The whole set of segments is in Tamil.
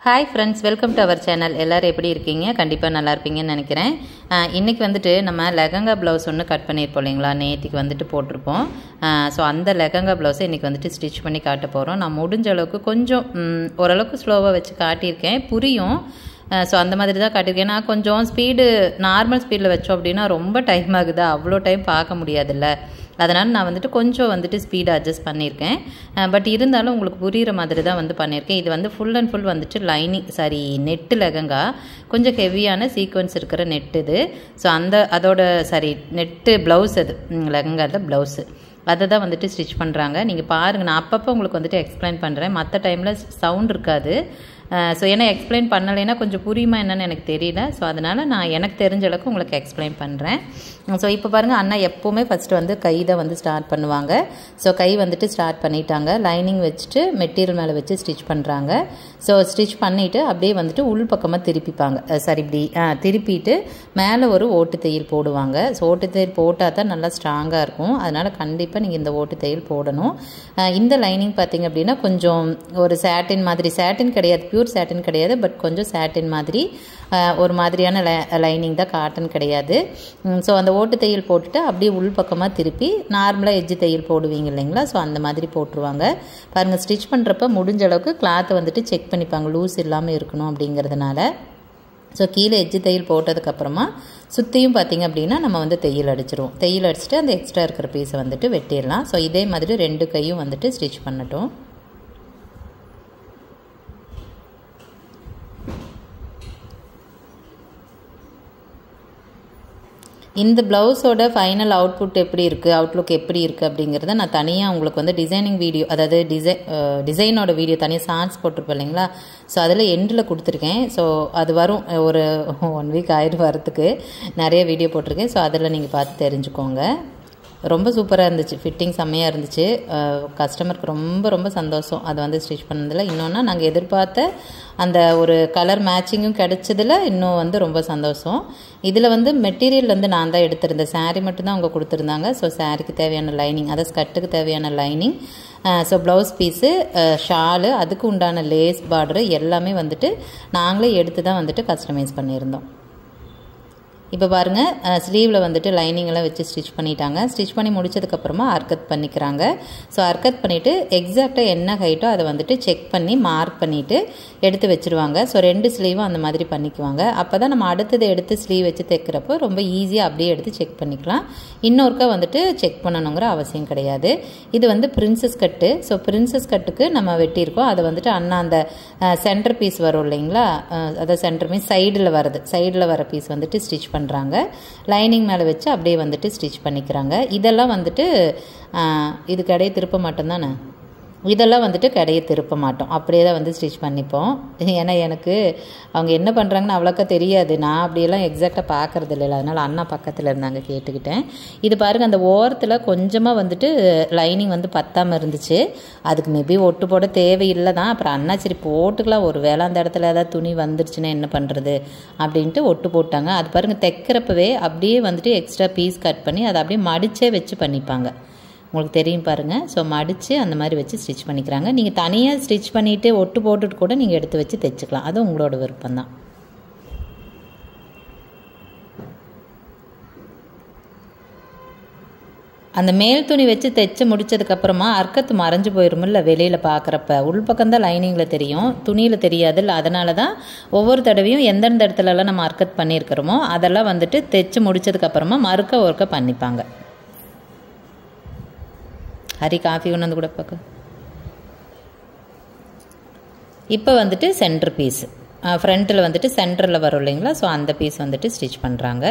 Hi friends, welcome to our channel. எல்லோரும் எப்படி இருக்கீங்க? கண்டிப்பாக நல்லா இருப்பீங்கன்னு நினைக்கிறேன். இன்றைக்கி வந்துட்டு நம்ம லெஹங்கா ப்ளவுஸ் ஒன்று கட் பண்ணியிருப்போம் இல்லைங்களா, நேற்றுக்கு வந்துட்டு போட்டிருப்போம். ஸோ அந்த லெஹங்கா ப்ளவுஸை இன்றைக்கி வந்துட்டு ஸ்டிச் பண்ணி காட்ட போகிறோம். நான் முடிஞ்ச அளவுக்கு கொஞ்சம் ஓரளவுக்கு ஸ்லோவாக வச்சு காட்டியிருக்கேன், புரியும். ஸோ அந்த மாதிரி தான் காட்டியிருக்கேன். நான் கொஞ்சம் ஸ்பீடு நார்மல் ஸ்பீடில் வச்சோம் அப்படின்னா ரொம்ப டைம் ஆகுதா, அவ்வளோ டைம் பார்க்க முடியாதுல்ல. அதனால் நான் வந்துட்டு கொஞ்சம் வந்துட்டு ஸ்பீடை அட்ஜஸ்ட் பண்ணியிருக்கேன். பட் இருந்தாலும் உங்களுக்கு புரிகிற மாதிரி தான் வந்து பண்ணியிருக்கேன். இது வந்து ஃபுல் அண்ட் ஃபுல் வந்துட்டு நெட்டு லெஹங்கா, கொஞ்சம் ஹெவியான சீக்வன்ஸ் இருக்கிற நெட்டு இது. ஸோ அதோட நெட்டு ப்ளவுஸ், அது லெஹங்காவில் ப்ளவுஸு அதை தான் வந்துட்டு ஸ்டிச் பண்ணுறாங்க. நீங்கள் பாருங்கள், நான் அப்பப்போ உங்களுக்கு வந்துட்டு எக்ஸ்பிளைன் பண்ணுறேன். மற்ற டைமில் சவுண்ட் இருக்காது. ஸோ ஏன்னா எக்ஸ்பிளைன் பண்ணலைன்னா கொஞ்சம் புரியுமா என்னன்னு எனக்கு தெரியல. ஸோ அதனால் நான் எனக்கு தெரிஞ்ச அளவுக்கு உங்களுக்கு எக்ஸ்பிளைன் பண்ணுறேன். ஸோ இப்போ பாருங்கள், அண்ணா எப்போவுமே ஃபஸ்ட்டு வந்து கை தான் வந்து ஸ்டார்ட் பண்ணுவாங்க. ஸோ கை வந்துட்டு ஸ்டார்ட் பண்ணிட்டாங்க. லைனிங் வச்சுட்டு மெட்டீரியல் மேலே வச்சு ஸ்டிச் பண்ணுறாங்க. ஸோ ஸ்டிச் பண்ணிவிட்டு அப்படியே வந்துட்டு உள் பக்கமாக திருப்பிப்பாங்க. இப்படி திருப்பிட்டு மேலே ஒரு ஓட்டு தையல் போடுவாங்க. ஸோ ஓட்டு தையல் போட்டால் தான் நல்லா ஸ்ட்ராங்காக இருக்கும். அதனால் கண்டிப்பாக நீங்கள் இந்த ஓட்டு தையல் போடணும். இந்த லைனிங் பார்த்திங்க அப்படின்னா கொஞ்சம் ஒரு சாட்டின் மாதிரி, சாட்டின் கிடையாது, பியூர் சாட்டின் கிடையாது, பட் கொஞ்சம் சாட்டின் மாதிரி ஒரு மாதிரியான லைனிங் தான், காட்டன் கிடையாது. ஸோ அந்த ஓட்டு தையல் போட்டுட்டு அப்படியே உள் பக்கமாக திருப்பி நார்மலாக எஜ்ஜு தையல் போடுவீங்க இல்லைங்களா, ஸோ அந்த மாதிரி போட்டுருவாங்க. பாருங்கள், ஸ்டிச் பண்ணுறப்ப முடிஞ்ச அளவுக்கு கிளாத்தை வந்துட்டு செக் பண்ணிப்பாங்க, லூஸ் இல்லாமல் இருக்கணும் அப்படிங்கிறதுனால. ஸோ கீழே எஜ்ஜு தையல் போட்டதுக்கப்புறமா சுற்றியும் பார்த்திங்க அப்படின்னா நம்ம வந்து தையல் அடிச்சிடுவோம். தையல் அடிச்சுட்டு அந்த எக்ஸ்ட்ரா இருக்கிற பீஸை வந்துட்டு வெட்டிடலாம். ஸோ இதே மாதிரி ரெண்டு கையும் வந்துட்டு ஸ்டிச் பண்ணட்டும். இந்த ப்ளவுஸோட ஃபைனல் அவுட்புட் எப்படி இருக்குது, அவுட்லுக் எப்படி இருக்குது அப்படிங்கிறத நான் தனியாக உங்களுக்கு வந்து டிசைனிங் வீடியோ, அதாவது டிசைனோட வீடியோ தனியாக ஷார்ட்ஸ் போட்டிருப்பேன் இல்லைங்களா, ஸோ அதில் எண்டில் கொடுத்துருக்கேன். ஸோ அது வரும், ஒரு 1 வீக் ஆயிரம் வரத்துக்கு நிறைய வீடியோ போட்டிருக்கேன். ஸோ அதில் நீங்கள் பார்த்து தெரிஞ்சுக்கோங்க. ரொம்ப சூப்பராக இருந்துச்சு, ஃபிட்டிங் செம்மையாக இருந்துச்சு. கஸ்டமருக்கு ரொம்ப ரொம்ப சந்தோஷம் அது வந்து ஸ்டிச் பண்ணதில். இன்னொன்னா நாங்கள் எதிர்பார்த்த அந்த ஒரு கலர் மேட்சிங்கும் கிடைச்சதில் இன்னும் வந்து ரொம்ப சந்தோஷம். இதில் வந்து மெட்டீரியல் வந்து நான் தான் எடுத்திருந்தேன், சாரீ மட்டும்தான் அவங்க கொடுத்துருந்தாங்க. ஸோ சாரீக்கு தேவையான லைனிங், அதாவது ஸ்கர்ட்டுக்கு தேவையான lining, so blouse piece, shawl, அதுக்கு உண்டான லேஸ் பார்டரு எல்லாமே வந்துட்டு நாங்களே எடுத்து தான் வந்துட்டு கஸ்டமைஸ் பண்ணியிருந்தோம். இப்போ பாருங்கள், ஸ்லீவில் வந்துட்டு லைனிங்கெல்லாம் வச்சு ஸ்டிச் பண்ணிட்டாங்க. ஸ்டிச் பண்ணி முடிச்சதுக்கப்புறமா அர்க்கத் பண்ணிக்கிறாங்க. ஸோ அர்க்கத் பண்ணிவிட்டு எக்ஸாக்டாக என்ன ஹைட்டோ அதை வந்துட்டு செக் பண்ணி மார்க் பண்ணிவிட்டு எடுத்து வச்சுருவாங்க. ஸோ 2 ஸ்லீவும் அந்த மாதிரி பண்ணிக்குவாங்க. அப்போ தான் நம்ம அடுத்தது எடுத்து ஸ்லீவ் வச்சு தைக்கிறப்போ ரொம்ப ஈஸியாக அப்படியே எடுத்து செக் பண்ணிக்கலாம். இன்னொருக்கா வந்துட்டு செக் பண்ணணுங்கிற அவசியம் கிடையாது. இது வந்து பிரின்சஸ் கட்டு. ஸோ பிரின்சஸ் கட்டுக்கு நம்ம வெட்டியிருக்கோம். அதை வந்துட்டு அண்ணா அந்த சென்டர் பீஸ் வரும் இல்லைங்களா, அதாவது சென்டர் பீஸ் சைடில் வர பீஸ் வந்துட்டு ஸ்டிச் பண்ணுறாங்க. லைனிங் மேலே வச்சு அப்படியே வந்துட்டு ஸ்டிச் பண்ணிக்கிறாங்க. இதெல்லாம் வந்துட்டு இது கடையை திருப்ப மாட்டோம் தானே, இதெல்லாம் வந்துட்டு கடையை திருப்ப மாட்டோம், அப்படியே தான் வந்து ஸ்டிச் பண்ணிப்போம். ஏன்னா எனக்கு அவங்க என்ன பண்ணுறாங்கன்னு அவ்வளோக்கா தெரியாது, நான் அப்படியெல்லாம் எக்ஸாக்டாக பார்க்குறது இல்லை. அதனால் அண்ணா பக்கத்தில் இருந்தாங்க, கேட்டுக்கிட்டேன். இது பாருங்கள், அந்த ஓரத்தில் கொஞ்சமாக வந்துட்டு லைனிங் வந்து பத்தாமல் இருந்துச்சு. அதுக்கு மேபி ஒட்டு போட தேவையில்லை தான். அப்புறம் அண்ணா சரி போட்டுக்கலாம், ஒரு வேளை அந்த இடத்துல ஏதாவது துணி வந்துருச்சுன்னா என்ன பண்ணுறது அப்படின்ட்டு ஒட்டு போட்டாங்க. அது பாருங்கள், தைக்கிறப்பவே அப்படியே வந்துட்டு எக்ஸ்ட்ரா பீஸ் கட் பண்ணி அதை அப்படியே மடிச்சே வச்சு பண்ணிப்பாங்க, உங்களுக்கு தெரியும் பாருங்கள். ஸோ மடித்து அந்த மாதிரி வச்சு ஸ்டிச் பண்ணிக்கிறாங்க. நீங்கள் தனியாக ஸ்டிச் பண்ணிவிட்டு ஒட்டு போட்டுட்டு கூட நீங்கள் எடுத்து வச்சு தைச்சிக்கலாம், அது உங்களோட விருப்பம்தான். அந்த மேல் துணி வச்சு தைச்சு முடிச்சதுக்கப்புறமா அர்க்கத்து மறைஞ்சு போயிருமில்ல, வெளியில் பார்க்குறப்ப உள்பக்கம்தான் லைனிங்கில் தெரியும், துணியில் தெரியாது இல்லை. அதனால தான் ஒவ்வொரு தடவையும் எந்தெந்த இடத்துலலாம் நம்ம அர்க்கத் பண்ணியிருக்கிறோமோ அதெல்லாம் வந்துட்டு தைச்சு முடிச்சதுக்கப்புறமா ஒருக்க பண்ணிப்பாங்க. ஹரி காஃபி ஒன்று வந்து கூட பார்க்க. இப்போ வந்துட்டு சென்டர் பீஸ், ஃப்ரண்ட்டில் வந்துட்டு சென்டரில் வரும் இல்லைங்களா, ஸோ அந்த பீஸ் வந்துட்டு ஸ்டிச் பண்ணுறாங்க.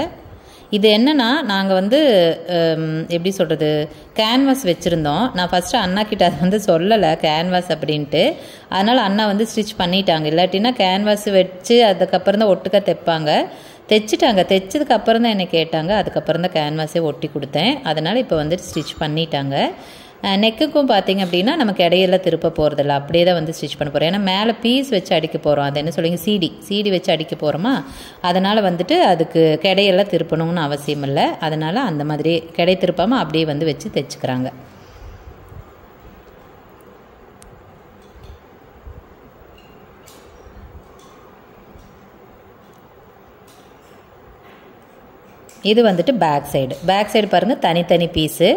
இது என்னென்னா, நாங்கள் வந்து எப்படி சொல்கிறது, கேன்வாஸ் வச்சுருந்தோம். நான் ஃபஸ்ட்டு அண்ணா கிட்ட அதை வந்து சொல்லலை கேன்வாஸ் அப்படின்ட்டு. அதனால் அண்ணா வந்து ஸ்டிச் பண்ணிட்டாங்க. இல்லாட்டினா கேன்வாஸ் வச்சு அதுக்கப்புறம் தான் ஒட்டுக்க தைப்பாங்க. தைச்சிட்டாங்க, தைச்சதுக்கு அப்புறம் தான் என்னை கேட்டாங்க. அதுக்கப்புறம் தான் கேன்வாஸே ஒட்டி கொடுத்தேன். அதனால் இப்போ வந்துட்டு ஸ்டிச் பண்ணிட்டாங்க. நெக்குக்கும் பார்த்திங்க அப்படின்னா நமக்கு இடையெல்லாம் திருப்ப போகிறதில்ல, அப்படியே தான் வந்து ஸ்டிச் பண்ண போகிறோம். ஏன்னா மேலே பீஸ் வச்சு அடிக்க போகிறோம், அது என்ன சொல்லுங்க, சிடி வச்சு அடிக்க போகிறோமா, அதனால் வந்துட்டு அதுக்கு கிடையெல்லாம் திருப்பணும்னு அவசியம் இல்லை. அதனால் அந்த மாதிரி கிடை திருப்பாமல் அப்படியே வந்து வச்சு தைச்சிக்கிறாங்க. இது வந்துட்டு பேக் சைடு பாருங்கள் தனித்தனி பீஸு.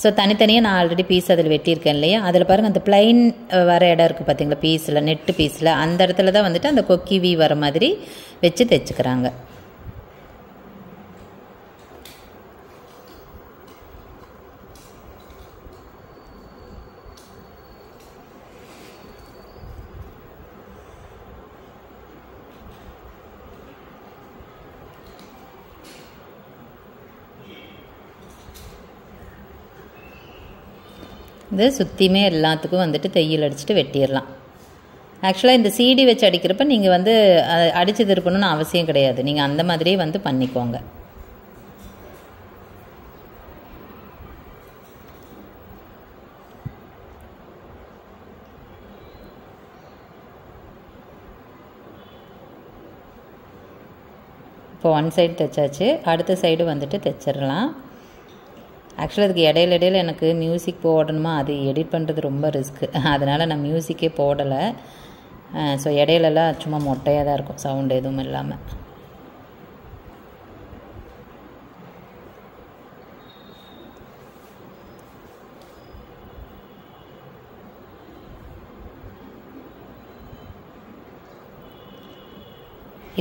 ஸோ தனித்தனியாக நான் ஆல்ரெடி பீஸ் அதில் வெட்டியிருக்கேன் இல்லையா, அதில் பாருங்கள் அந்த பிளைன் வர இடம் இருக்குது பார்த்தீங்களா, பீஸில் நெட்டு பீஸில் அந்த இடத்துல தான் வந்துட்டு அந்த கொக்கி வீ வர மாதிரி வச்சு தைச்சிக்கிறாங்க. இது சுற்றியுமே எல்லாத்துக்கும் வந்துட்டு தையல் அடிச்சுட்டு வெட்டிடலாம். ஆக்சுவலாக இந்த சீடி வச்சு அடிக்கிறப்ப நீங்கள் வந்து அடித்து திருப்பணும்னு அவசியம் கிடையாது, நீங்கள் அந்த மாதிரியே வந்து பண்ணிக்கோங்க. இப்போ ஒன் சைடு தைச்சாச்சு, அடுத்த சைடு வந்துட்டு தைச்சிடலாம். ஆக்சுவலாக அதுக்கு இடையில எனக்கு மியூசிக் போடணுமா, அது எடிட் பண்ணுறது ரொம்ப ரிஸ்க்கு, அதனால் நான் மியூசிக்கே போடலை. ஸோ இடையிலலாம் சும்மா மொட்டையாக தான் இருக்கும், சவுண்டு எதுவும் இல்லாமல்.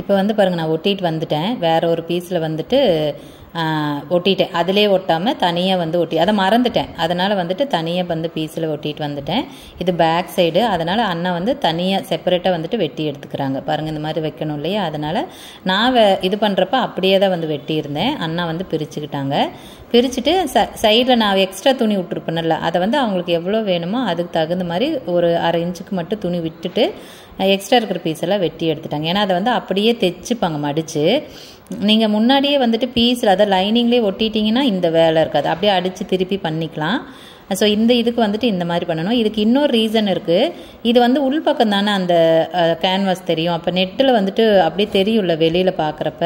இப்போ வந்து பாருங்கள், நான் ஒட்டிட்டு வந்துட்டேன். வேறு ஒரு பீஸில் வந்துட்டு ஒட்டிட்டேன். அதிலே ஒட்டாமல் தனியாக வந்து அதை மறந்துட்டேன். அதனால் வந்துட்டு தனியாக வந்து பீஸில் ஒட்டிட்டு வந்துட்டேன். இது பேக் சைடு, அதனால் அண்ணா வந்து தனியாக செப்பரேட்டாக வந்துட்டு வெட்டி எடுத்துக்கிறாங்க. பாருங்கள், இந்த மாதிரி வைக்கணும் இல்லையா, அதனால் நான் இது பண்ணுறப்ப அப்படியே தான் வந்து வெட்டியிருந்தேன். அண்ணா வந்து பிரிச்சுக்கிட்டாங்க. பிரிச்சுட்டு சைடில் நான் எக்ஸ்ட்ரா துணி விட்டுருப்பேன்ல, அதை வந்து அவங்களுக்கு எவ்வளோ வேணுமோ அதுக்கு தகுந்த மாதிரி ஒரு 1/2 இன்ச்சுக்கு மட்டும் துணி விட்டுட்டு எக்ஸ்ட்ரா இருக்கிற பீஸெல்லாம் வெட்டி எடுத்துட்டாங்க. ஏன்னா அதை வந்து அப்படியே தைச்சிப்பாங்க மடித்து. நீங்கள் முன்னாடியே வந்துட்டு பீஸில் அதை லைனிங்லேயே ஒட்டிட்டிங்கன்னா இந்த வேலை இருக்காது, அப்படியே அடித்து திருப்பி பண்ணிக்கலாம். ஸோ இதுக்கு வந்துட்டு இந்த மாதிரி பண்ணணும். இதுக்கு இன்னொரு ரீசன் இருக்குது. இது வந்து உள்பக்கம் தானே அந்த கேன்வாஸ் தெரியும், அப்போ நெட்டில் வந்துட்டு அப்படியே தெரியும்ல வெளியில் பார்க்குறப்ப.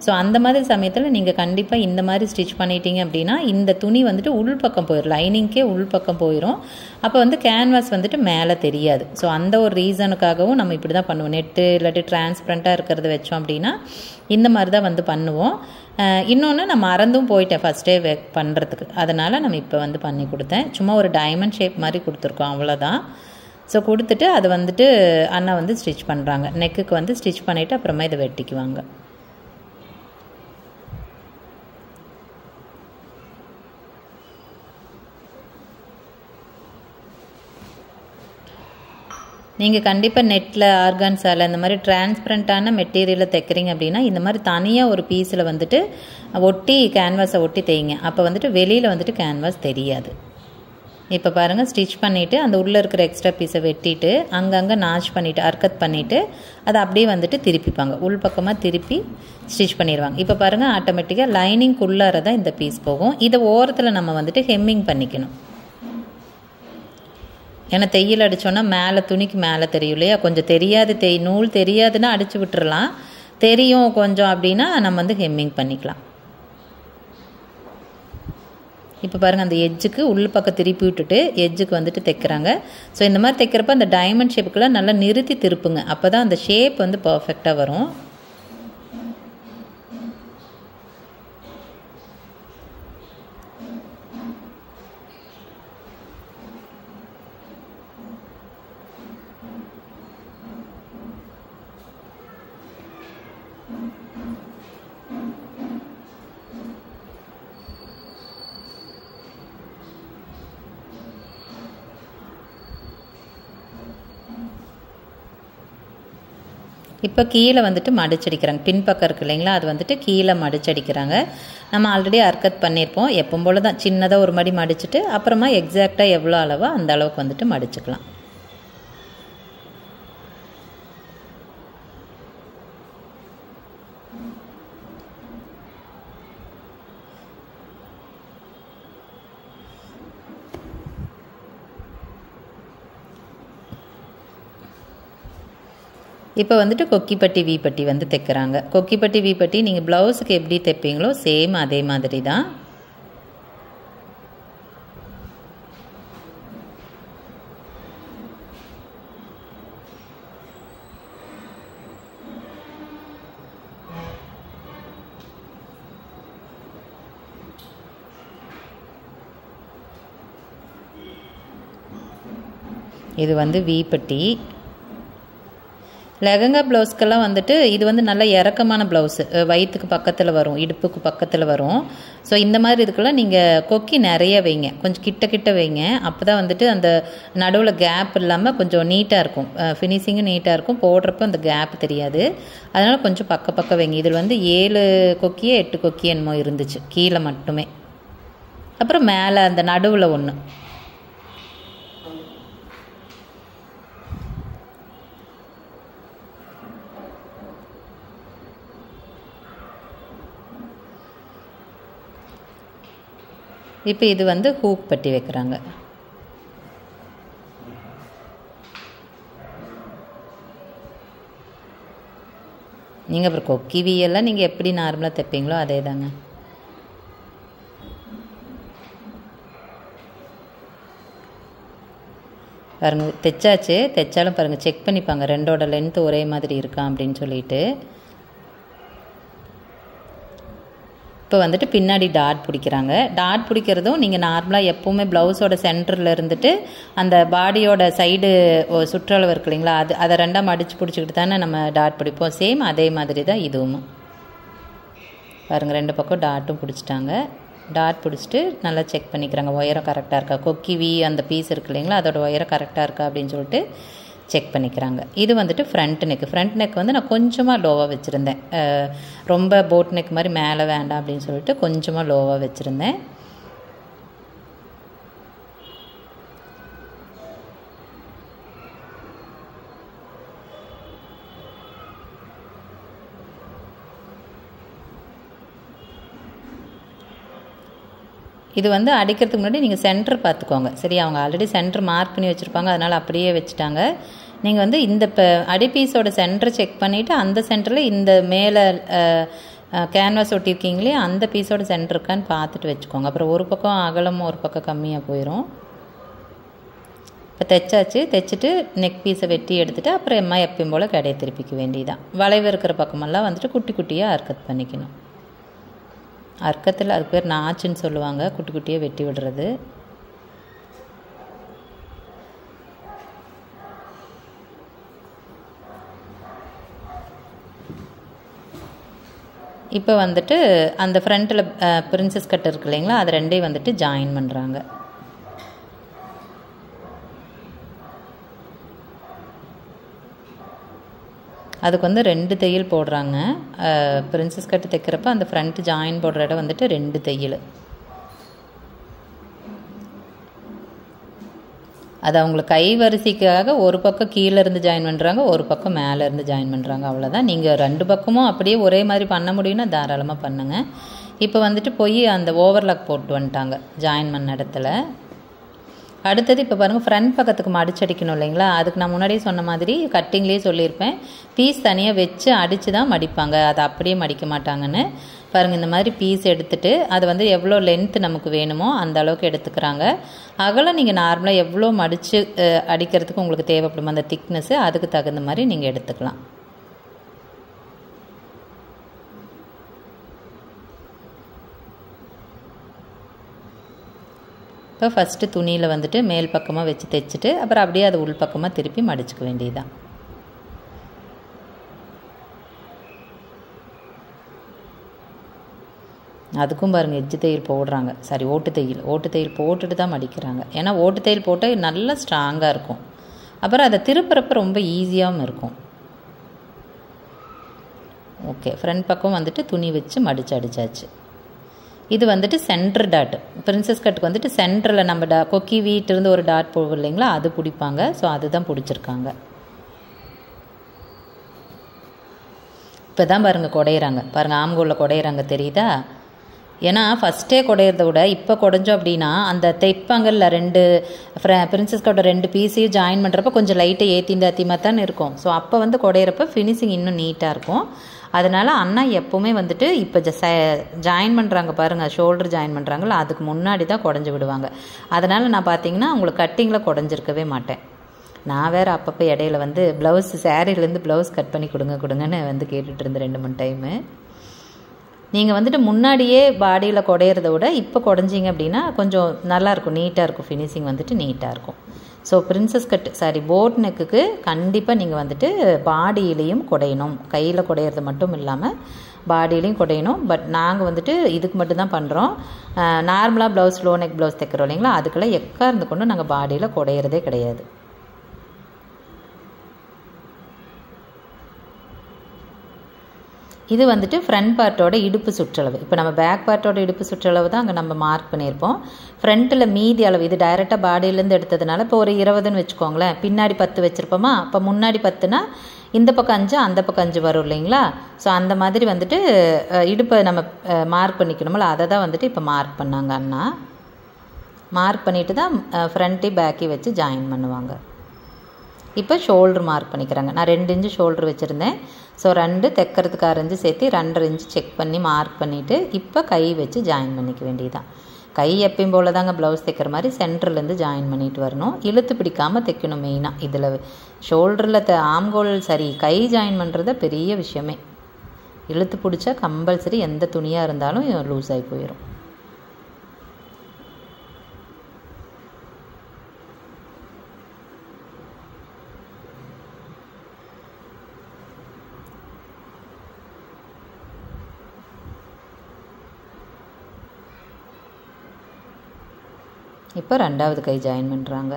ஸோ அந்த மாதிரி சமயத்தில் நீங்கள் கண்டிப்பாக இந்த மாதிரி ஸ்டிச் பண்ணிட்டீங்க அப்படின்னா இந்த துணி வந்துட்டு உள்பக்கம் போயிடும், லைனிங்க்கே உள்பக்கம் போயிடும். அப்போ வந்து கேன்வாஸ் வந்துட்டு மேலே தெரியாது. ஸோ அந்த ஒரு ரீசனுக்காகவும் நம்ம இப்படி தான் பண்ணுவோம். நெட்டு இல்லாட்டி டிரான்ஸ்பரண்ட்டாக இருக்கிறத வச்சோம் அப்படின்னா இந்த மாதிரி தான் வந்து பண்ணுவோம். இன்னொன்று நான் மறந்தும் போயிட்டேன் ஃபஸ்ட்டே பண்ணுறதுக்கு, அதனால் நம்ம இப்போ வந்து பண்ணி கொடுத்தேன். சும்மா ஒரு டைமண்ட் ஷேப் மாதிரி கொடுத்துருக்கோம், அவ்வளோதான். ஸோ கொடுத்துட்டு அதை வந்துட்டு அண்ணா வந்து ஸ்டிச் பண்ணுறாங்க. நெக்குக்கு வந்து ஸ்டிச் பண்ணிவிட்டு அப்புறமா இதை வெட்டிக்குவாங்க. நீங்கள் கண்டிப்பாக நெட்டில் ஆர்கான்ஸால் இந்த மாதிரி டிரான்ஸ்பரண்ட்டான மெட்டீரியலில் தைக்கிறீங்க அப்படின்னா இந்த மாதிரி தனியாக ஒரு பீஸில் வந்துட்டு ஒட்டி கேன்வாஸை ஒட்டி தைங்க. அப்போ வந்துட்டு வெளியில் வந்துட்டு கேன்வாஸ் தெரியாது. இப்போ பாருங்கள், ஸ்டிச் பண்ணிவிட்டு அந்த உள்ளே இருக்கிற எக்ஸ்ட்ரா பீஸை வெட்டிட்டு அங்கங்கே நாச் பண்ணிவிட்டு அர்க்கத் பண்ணிவிட்டு அதை அப்படியே வந்துட்டு திருப்பிப்பாங்க, உள்பக்கமாக திருப்பி ஸ்டிச் பண்ணிடுவாங்க. இப்போ பாருங்கள், ஆட்டோமேட்டிக்காக லைனிங்குள்ளார தான் இந்த பீஸ் போகும். இதை ஓரத்தில் நம்ம வந்துட்டு ஹெம்மிங் பண்ணிக்கணும். ஏன்னா தையல் அடித்தோன்னா மேலே துணிக்கு மேலே தெரியும் இல்லையா, கொஞ்சம் தெரியாது, நூல் தெரியாதுன்னா அடித்து விட்டுறலாம், தெரியும் கொஞ்சம் அப்படின்னா நம்ம வந்து ஹெம்மிங் பண்ணிக்கலாம். இப்போ பாருங்கள், அந்த எட்ஜுக்கு உள் பக்கம் திருப்பி விட்டுட்டு எட்ஜுக்கு வந்துட்டு தைக்கிறாங்க. ஸோ இந்த மாதிரி தைக்கிறப்ப அந்த டைமண்ட் ஷேப்புக்கெல்லாம் நல்லா நிறுத்தி திருப்புங்க, அப்போ தான் அந்த ஷேப் வந்து பர்ஃபெக்டாக வரும். இப்போ கீழே வந்துட்டு மடிச்சடிக்கிறாங்க, பின்பக்கம் இருக்குது இல்லைங்களா, அது வந்துட்டு கீழே மடிச்சடிக்கிறாங்க. நம்ம ஆல்ரெடி அர்க்கத் பண்ணியிருப்போம், எப்பவும் போல் தான் சின்னதாக ஒரு மடி மடிச்சுட்டு அப்புறமா எக்ஸாக்டாக எவ்வளோ அளவோ அந்த அளவுக்கு வந்துட்டு மடிச்சுக்கலாம். இப்போ வந்துட்டு கொக்கிப்பட்டி வீப்பட்டி வந்து தைக்கிறாங்க. கொக்கிப்பட்டி வீப்பட்டி நீங்கள் ப்ளவுஸுக்கு எப்படி தைப்பீங்களோ சேம் அதே மாதிரி தான். இது வந்து வீப்பட்டி. லெஹங்கா ப்ளவுஸ்க்கெல்லாம் வந்துட்டு இது வந்து நல்ல இறக்கமான ப்ளவுஸு, வயிற்றுக்கு பக்கத்தில் வரும், இடுப்புக்கு பக்கத்தில் வரும். ஸோ இந்த மாதிரி இதுக்கெல்லாம் நீங்கள் கொக்கி நிறைய வைங்க, கொஞ்சம் கிட்ட கிட்ட வைங்க. அப்போ தான் வந்துட்டு அந்த நடுவில் கேப் இல்லாமல் கொஞ்சம் நீட்டாக இருக்கும், ஃபினிஷிங்கும் நீட்டாக இருக்கும், போடுறப்ப அந்த கேப் தெரியாது. அதனால் கொஞ்சம் பக்கம் வைங்க. இதில் வந்து 7 கொக்கியே 8 கொக்கி என்னமோ இருந்துச்சு கீழே மட்டுமே. அப்புறம் மேலே அந்த நடுவில் ஒன்று. இப்போ இது வந்து ஹூக் பட்டி வைக்கிறாங்க. நீங்கள் அப்புறம் கொக்கி வீயெல்லாம் நீங்கள் எப்படி நார்மலாக தைப்பீங்களோ அதே தாங்க. பாருங்கள் தைச்சாச்சு. தைச்சாலும் பாருங்கள் செக் பண்ணிப்பாங்க ரெண்டோட லென்த்து ஒரே மாதிரி இருக்கா அப்படின்னு சொல்லிட்டு. இப்போ வந்துட்டு பின்னாடி டாட் பிடிக்கிறாங்க. டாட் பிடிக்கிறதும் நீங்கள் நார்மலாக எப்போவுமே ப்ளவுஸோட சென்டரில் இருந்துட்டு அந்த பாடியோட சைடு சுற்றளவு இருக்கு இல்லைங்களா, அதை ரெண்டாக மடித்து பிடிச்சிக்கிட்டு தானே நம்ம டாட் பிடிப்போம். சேம் அதே மாதிரி தான் இதுவும். பாருங்கள் 2 பக்கம் டாட்டும் பிடிச்சிட்டாங்க. டாட் பிடிச்சிட்டு நல்லா செக் பண்ணிக்கிறாங்க ஒயரம் கரெக்டாக இருக்கா, கொக்கி வி அந்த பீஸ் இருக்கு இல்லைங்களா அதோட ஒயரம் கரெக்டாக இருக்கா அப்படின்னு சொல்லிட்டு செக் பண்ணிக்கிறாங்க. இது வந்துட்டு ஃப்ரண்ட் நெக் வந்து நான் கொஞ்சமாக லோவாக வச்சுருந்தேன், ரொம்ப போட் நெக் மாதிரி மேலே வேண்டாம் அப்படின்னு சொல்லிட்டு கொஞ்சமாக லோவாக வச்சுருந்தேன். இது வந்து அடிக்கிறதுக்கு முன்னாடி நீங்கள் சென்டர் பார்த்துக்கோங்க சரி. அவங்க ஆல்ரெடி சென்டர் மார்க் பண்ணி வச்சுருப்பாங்க, அதனால் அப்படியே வச்சுட்டாங்க. நீங்கள் வந்து இந்த அடிப்பீஸோட சென்டர் செக் பண்ணிவிட்டு அந்த சென்டரில் இந்த மேலே கேன்வாஸ் ஒட்டியிருக்கீங்களே அந்த பீஸோட சென்டர் இருக்கான்னு பார்த்துட்டு வச்சுக்கோங்க. அப்புறம் ஒரு பக்கம் அகலமும் ஒரு பக்கம் கம்மியாக போயிடும். இப்போ தைச்சாச்சு. தைச்சிட்டு நெக் பீஸை வெட்டி எடுத்துகிட்டு அப்புறம் எப்பயும் போல் கடையை திருப்பிக்க வேண்டியதான். வளைவு இருக்கிற பக்கமெல்லாம் வந்துட்டு குட்டி குட்டியாக அர்க்கத் பண்ணிக்கணும். அர்க்கத்தில் அதுக்கு பேர் நாச்சுன்னு சொல்லுவாங்க, குட்டி குட்டியாக வெட்டி விடுறது. இப்போ வந்துட்டு அந்த ஃப்ரண்ட்டில் பிரின்சஸ் கட் இருக்கு இல்லைங்களா, அது ரெண்டையும் வந்துட்டு ஜாயின் பண்ணுறாங்க. அதுக்கு வந்து 2 தையல் போடுறாங்க. பிரின்சஸ் கட்டு தைக்கிறப்ப அந்த ஃப்ரண்ட் ஜாயின் போடுற இடம் வந்துட்டு 2 தையல். அது அவங்களுக்கு கை வரிசைக்காக ஒரு பக்கம் கீழே இருந்து ஜாயின் பண்ணுறாங்க, ஒரு பக்கம் மேலே இருந்து ஜாயின் பண்ணுறாங்க, அவ்வளோதான். நீங்கள் 2 பக்கமும் அப்படியே ஒரே மாதிரி பண்ண முடியும்னா தாராளமாக பண்ணுங்கள். இப்போ வந்துட்டு போய் அந்த ஓவர்லாக் போட்டு வந்துட்டாங்க ஜாயின் பண்ண இடத்துல. அடுத்தது இப்போ பாருங்கள் ஃப்ரண்ட் பக்கத்துக்கு மடிச்சடிக்கணும் இல்லைங்களா, அதுக்கு நான் முன்னாடியே சொன்ன மாதிரி கட்டிங்லேயே சொல்லியிருப்பேன், பீஸ் தனியாக வச்சு அடித்து தான் மடிப்பாங்க, அதை அப்படியே மடிக்க மாட்டாங்கன்னு. பாருங்கள் இந்த மாதிரி பீஸ் எடுத்துகிட்டு அது வந்து எவ்வளோ லென்த்து நமக்கு வேணுமோ அந்த அளவுக்கு எடுத்துக்கிறாங்க. அகலம் நீங்கள் நார்மலாக எவ்வளோ மடித்து அடிக்கிறதுக்கு உங்களுக்கு தேவைப்படும் அந்த திக்னஸ்ஸு அதுக்கு தகுந்த மாதிரி நீங்கள் எடுத்துக்கலாம். இப்போ ஃபஸ்ட்டு துணியில் வந்துட்டு மேல் பக்கமாக வச்சு தைச்சிட்டு அப்புறம் அப்படியே அது உள் பக்கமாக திருப்பி மடிச்சுக்க வேண்டியதுதான். அதுக்கும் பாருங்கள் எஜ்ஜு தையல் போடுறாங்க, சாரி ஓட்டு தையல் போட்டுட்டு தான் மடிக்கிறாங்க. ஏன்னா ஓட்டு தையல் போட்டால் நல்லா ஸ்ட்ராங்காக இருக்கும், அப்புறம் அதை திருப்புறப்ப ரொம்ப ஈஸியாகவும் இருக்கும். ஓகே, ஃப்ரண்ட் பக்கம் வந்துட்டு துணி வச்சு மடித்து அடித்தாச்சு. இது வந்துட்டு சென்டர் டாட். பிரின்சஸ் கட்டுக்கு வந்துட்டு சென்டரில் நம்ம கொக்கி வீட்டிலிருந்து ஒரு டாட் போடுவோம் இல்லைங்களா, அது பிடிப்பாங்க. ஸோ அதுதான் பிடிச்சிருக்காங்க. இப்போ தான் பாருங்கள் குடையிறாங்க, பாருங்கள் ஆம்கோலில் குடையிறாங்க தெரியுதா. ஏன்னா ஃபஸ்ட்டே குடையிறத விட இப்போ குடைஞ்சோம் அப்படின்னா அந்த தைப்பாங்கல்ல 2 பிரின்சஸ் கட்டோட 2 பீஸையும் ஜாயின் பண்ணுறப்ப கொஞ்சம் லைட்டை ஏற்றிமா தான் இருக்கும். ஸோ அப்போ வந்து குடையிறப்ப ஃபினிஷிங் இன்னும் நீட்டாக இருக்கும். அதனால் அண்ணா எப்போவுமே வந்துட்டு இப்போ ஜாயின் பண்ணுறாங்க பாருங்கள், ஷோல்டர் ஜாயின் பண்ணுறாங்களா அதுக்கு முன்னாடி தான் குடஞ்சி விடுவாங்க. அதனால் நான் பார்த்தீங்கன்னா உங்களுக்கு கட்டிங்கில் குடஞ்சிருக்கவே மாட்டேன். நான் வேறு அப்பப்போ இடையில வந்து ப்ளவுஸ் சேரீலேருந்து ப்ளவுஸ் கட் பண்ணி கொடுங்கன்னு வந்து கேட்டுட்டு இருந்தேன் 2-3 டைமு. நீங்கள் வந்துட்டு முன்னாடியே பாடியில் குடையிறத விட இப்போ குடஞ்சிங்க அப்படின்னா கொஞ்சம் நல்லாயிருக்கும், நீட்டாக இருக்கும், ஃபினிஷிங் வந்துட்டு நீட்டாக இருக்கும். ஸோ பிரின்சஸ் கட் போட் நெக்குக்கு கண்டிப்பாக நீங்கள் வந்துட்டு பாடியிலையும் குடையணும், கையில் குடையிறது மட்டும் இல்லாமல் பாடியிலையும் குடையணும். பட் நாங்கள் வந்துட்டு இதுக்கு மட்டும்தான் பண்ணுறோம். நார்மலாக ப்ளவுஸ் லோ நெக் ப்ளவுஸ் தைக்கிறோம் இல்லைங்களா, அதுக்கெல்லாம் எக்கா இருந்து கொண்டு நாங்கள் பாடியில் குடையிறதே கிடையாது. இது வந்துட்டு ஃப்ரண்ட் பார்ட்டோட இடுப்பு சுற்றளவு. இப்போ நம்ம பேக் பார்ட்டோட இடுப்பு சுற்றளவு தான் அங்கே நம்ம மார்க் பண்ணியிருப்போம். ஃப்ரண்ட்டில் மீதி அளவு இது டைரெக்டாக பாடியிலேருந்து எடுத்ததுனால இப்போ ஒரு 20ன்னு வச்சுக்கோங்களேன், பின்னாடி 10 வச்சுருப்போமா, அப்போ முன்னாடி 10னா இந்த பக்கம் 5 அந்த பக்கம் 5 வரும் இல்லைங்களா. ஸோ அந்த மாதிரி வந்துட்டு இடுப்பை நம்ம மார்க் பண்ணிக்கணுமில்ல, அதை தான் வந்துட்டு இப்போ மார்க் பண்ணாங்க அண்ணா. மார்க் பண்ணிவிட்டு தான் ஃப்ரண்ட்டி பேக்கி வச்சு ஜாயின் பண்ணுவாங்க. இப்போ ஷோல்ட்ரு மார்க் பண்ணிக்கிறாங்க. நான் 2 இன்ச்சு ஷோல்ட்ரு வச்சுருந்தேன். ஸோ 2 தைக்கிறதுக்கு 6 இன்ச்சு சேர்த்து 2.5 இன்ச்சு செக் பண்ணி மார்க் பண்ணிவிட்டு இப்போ கை வச்சு ஜாயின் பண்ணிக்க வேண்டியதுதான். கை எப்பயும் போல் தாங்க ப்ளவுஸ் தைக்கிற மாதிரி சென்டர்லேருந்து ஜாயின் பண்ணிட்டு வரணும், இழுத்து பிடிக்காமல் தைக்கணும். மெயினாக இதில் ஷோல்டரில் ஆம்கோல் சரி கை ஜாயின் பண்ணுறது பெரிய விஷயமே. இழுத்து பிடிச்சா கம்பல்சரி எந்த துணியாக இருந்தாலும் லூஸ் ஆகி போயிடும். இப்போ 2வது கை ஜாயின் பண்ணுறாங்க.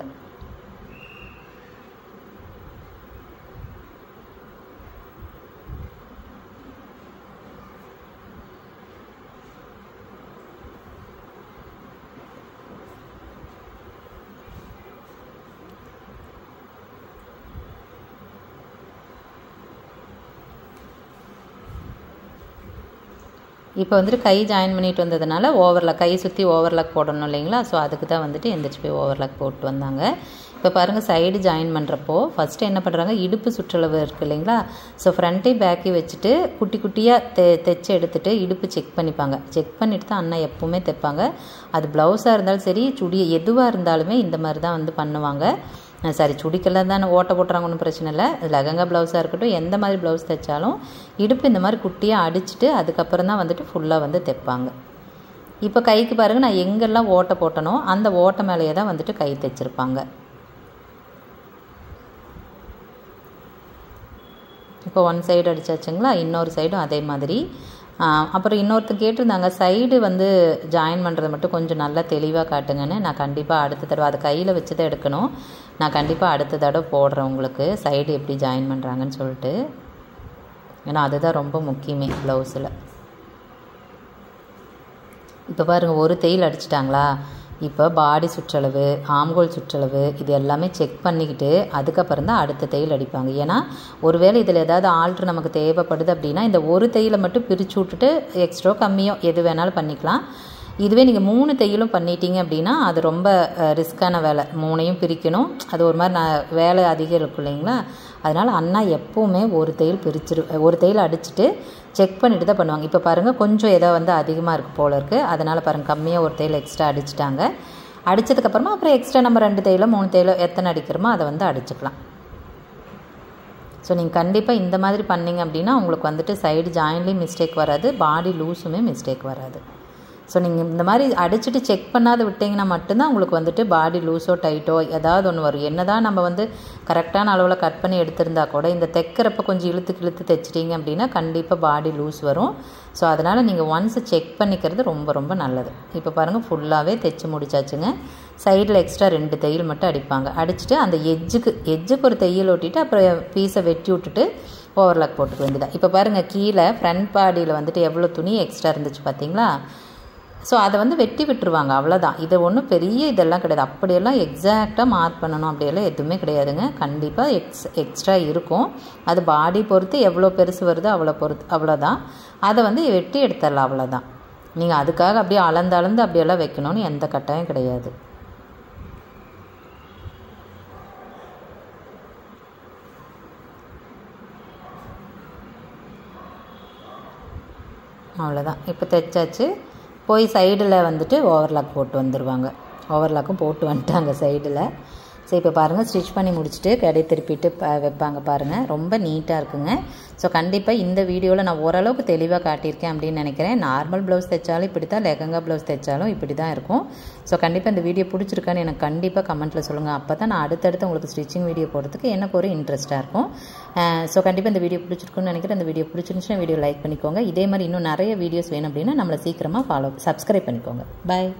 இப்போ வந்துட்டு கை ஜாயின் பண்ணிட்டு வந்ததுனால ஓவர்லாக், கை சுற்றி ஓவர்லாக் போடணும் இல்லைங்களா. ஸோ அதுக்கு தான் வந்துட்டு எந்திரிச்சு போய் ஓவர்லாக் போட்டு வந்தாங்க. இப்போ பாருங்கள், சைடு ஜாயின் பண்ணுறப்போ ஃபஸ்ட்டு என்ன பண்ணுறாங்க, இடுப்பு சுற்றளவு இருக்குது இல்லைங்களா. ஸோ ஃப்ரண்ட்டை பேக்கி வச்சுட்டு குட்டி குட்டியாக தைச்சி எடுத்துகிட்டு இடுப்பு செக் பண்ணிப்பாங்க. செக் பண்ணிவிட்டு தான் அண்ணா எப்போவுமே தைப்பாங்க. அது ப்ளவுஸாக இருந்தாலும் சரி, சுடி எதுவாக இருந்தாலுமே இந்த மாதிரி தான் வந்து பண்ணுவாங்க. சரி, சுடிக்கெல்லாம் தானே ஓட்ட போட்டுறாங்க, ஒன்றும் பிரச்சனை இல்லை. லெஹங்கா ப்ளவுஸாக இருக்கட்டும், எந்த மாதிரி ப்ளவுஸ் தைச்சாலும் இடுப்பு இந்த மாதிரி குட்டியாக அடிச்சுட்டு அதுக்கப்புறம் தான் வந்துட்டு ஃபுல்லாக வந்து தைப்பாங்க. இப்போ கைக்கு பாருங்கள், நான் எங்கெல்லாம் ஓட்டை போட்டனோ அந்த ஓட்டை மேலேயே தான் வந்துட்டு கை தைச்சிருப்பாங்க. இப்போ ஒன் சைடு அடித்தாச்சுங்களா, இன்னொரு சைடும் அதே மாதிரி. அப்புறம் இன்னொருத்தர் கேட்டிருந்தாங்க, சைடு வந்து ஜாயின் பண்ணுறது மட்டும் கொஞ்சம் நல்லா தெளிவாக காட்டுங்கன்னு. நான் கண்டிப்பாக அடுத்த தடவை அது கையில் வச்சு தான் எடுக்கணும். நான் கண்டிப்பாக அடுத்த தடவை போடுறேன் உங்களுக்கு சைடு எப்படி ஜாயின் பண்ணுறாங்கன்னு சொல்லிட்டு. ஏன்னா அதுதான் ரொம்ப முக்கியமே ப்ளவுஸில். இப்போ பாருங்கள், ஒரு தையல் அடிச்சிட்டாங்களா. இப்போ பாடி சுற்றளவு, ஆம்கோல் சுற்றளவு இது எல்லாமே செக் பண்ணிக்கிட்டு அதுக்கப்புறம் தான் அடுத்த தையல் அடிப்பாங்க. ஏன்னா ஒருவேளை இதில் ஏதாவது ஆல்ட்ரு நமக்கு தேவைப்படுது அப்படின்னா இந்த ஒரு தையலை மட்டும் பிரித்து விட்டுட்டு எக்ஸ்ட்ரா கம்மியோ எது வேணாலும் பண்ணிக்கலாம். இதுவே நீங்கள் 3 தையலும் பண்ணிட்டீங்க அப்படின்னா அது ரொம்ப ரிஸ்க்கான வேலை. 3ஐயும் பிரிக்கணும், அது ஒரு மாதிரி வேலை அதிகம் இருக்கும் இல்லைங்களா. அதனால் அண்ணா எப்போவுமே ஒரு தையல் அடிச்சுட்டு செக் பண்ணிட்டு தான் பண்ணுவாங்க. இப்போ பாருங்கள், கொஞ்சம் ஏதோ வந்து அதிகமாக இருக்குது போல இருக்குது. அதனால் பாருங்கள், கம்மியாக ஒரு தையல் எக்ஸ்ட்ரா அடிச்சிட்டாங்க. அடித்ததுக்கப்புறமா அப்புறம் எக்ஸ்ட்ரா நம்ம 2 தையலோ 3 தையலோ எத்தனை அடிக்கிறோமோ அதை வந்து அடிச்சுக்கலாம். ஸோ நீங்கள் கண்டிப்பாக இந்த மாதிரி பண்ணிங்க அப்படின்னா உங்களுக்கு வந்துட்டு சைடு ஜாயின்லேயும் மிஸ்டேக் வராது, பாடி லூஸுமே மிஸ்டேக் வராது. ஸோ நீங்கள் இந்த மாதிரி அடிச்சுட்டு செக் பண்ணாத விட்டிங்கன்னா மட்டும்தான் உங்களுக்கு வந்துட்டு பாடி லூஸோ டைட்டோ ஏதாவது ஒன்று வரும். என்ன தான் நம்ம வந்து கரெக்டான அளவில் கட் பண்ணி எடுத்திருந்தா கூட இந்த தைக்கிறப்ப கொஞ்சம் இழுத்து தைச்சிட்டிங்க அப்படின்னா கண்டிப்பாக பாடி லூஸ் வரும். ஸோ அதனால் நீங்கள் ஒன்ஸ் செக் பண்ணிக்கிறது ரொம்ப ரொம்ப நல்லது. இப்போ பாருங்கள், ஃபுல்லாகவே தைச்சி முடிச்சாச்சுங்க. சைடில் எக்ஸ்ட்ரா 2 தையல் மட்டும் அடிப்பாங்க. அடிச்சுட்டு அந்த எஜ்ஜுக்கு ஒரு தையல் ஒட்டிட்டு அப்புறம் பீஸை வெட்டி விட்டுட்டு ஓவர்லாக் போட்டுக்க வேண்டியதான். இப்போ பாருங்கள், கீழே ஃப்ரண்ட் பாடியில் வந்துட்டு எவ்வளோ துணி எக்ஸ்ட்ரா இருந்துச்சு பார்த்தீங்களா. ஸோ அதை வந்து வெட்டி விட்டுருவாங்க, அவ்வளோதான். இது ஒன்றும் பெரிய இதெல்லாம் கிடையாது. அப்படியெல்லாம் எக்ஸாக்டாக மார்க் பண்ணணும் அப்படியெல்லாம் எதுவுமே கிடையாதுங்க. கண்டிப்பாக எக்ஸ்ட்ரா இருக்கும். அது பாடி பொறுத்து எவ்வளோ பெருசு வருதோ அவ்வளோதான். அதை வந்து வெட்டி எடுத்துடலாம், அவ்வளோதான். நீங்கள் அதுக்காக அப்படியே அளந்து அப்படியெல்லாம் வைக்கணும்னு எந்த கட்டாயம் கிடையாது. அவ்வளோதான். இப்போ தைச்சாச்சு. போய் சைடில் வந்துட்டு ஓவர்லாக் போட்டு வந்துடுவாங்க. ஓவர்லாக்கும் போட்டு வந்துட்டாங்க சைடில். ஸோ இப்போ பாருங்கள் ஸ்டிச் பண்ணி முடிச்சுட்டு கடை திருப்பிட்டு வைப்பாங்க பாருங்கள், ரொம்ப நீட்டாக இருக்குங்க. ஸோ கண்டிப்பாக இந்த வீடியோவில் நான் ஓரளவுக்கு தெளிவாக காட்டியிருக்கேன் அப்படின்னு நினைக்கிறேன். நார்மல் ப்ளவுஸ் தைச்சாலும் இப்படி தான், லெஹங்கா ப்ளவுஸ் தைச்சாலும் இப்படி தான் இருக்கும். ஸோ கண்டிப்பாக இந்த வீடியோ பிடிச்சிருக்கான்னு எனக்கு கண்டிப்பாக கமெண்ட்டில் சொல்லுங்கள். அப்போ தான் நான் அடுத்தடுத்து உங்களுக்கு ஸ்டிச்சிங் வீடியோ போடுறதுக்கு எனக்கு ஒரு இன்ட்ரெஸ்ட்டாக இருக்கும். ஸோ கண்டிப்பாக இந்த வீடியோ பிடிச்சிருக்குன்னு நினைக்கிறேன். இந்த வீடியோ பிடிச்சிருந்துச்சுன்னா வீடியோ லைக் பண்ணிக்கோங்க. இதே மாதிரி இன்னும் நிறைய வீடியோஸ் வேணும் அப்படின்னா நம்மளை சீக்கிரமாக சப்ஸ்கிரைப் பண்ணிக்கோங்க. பாய்.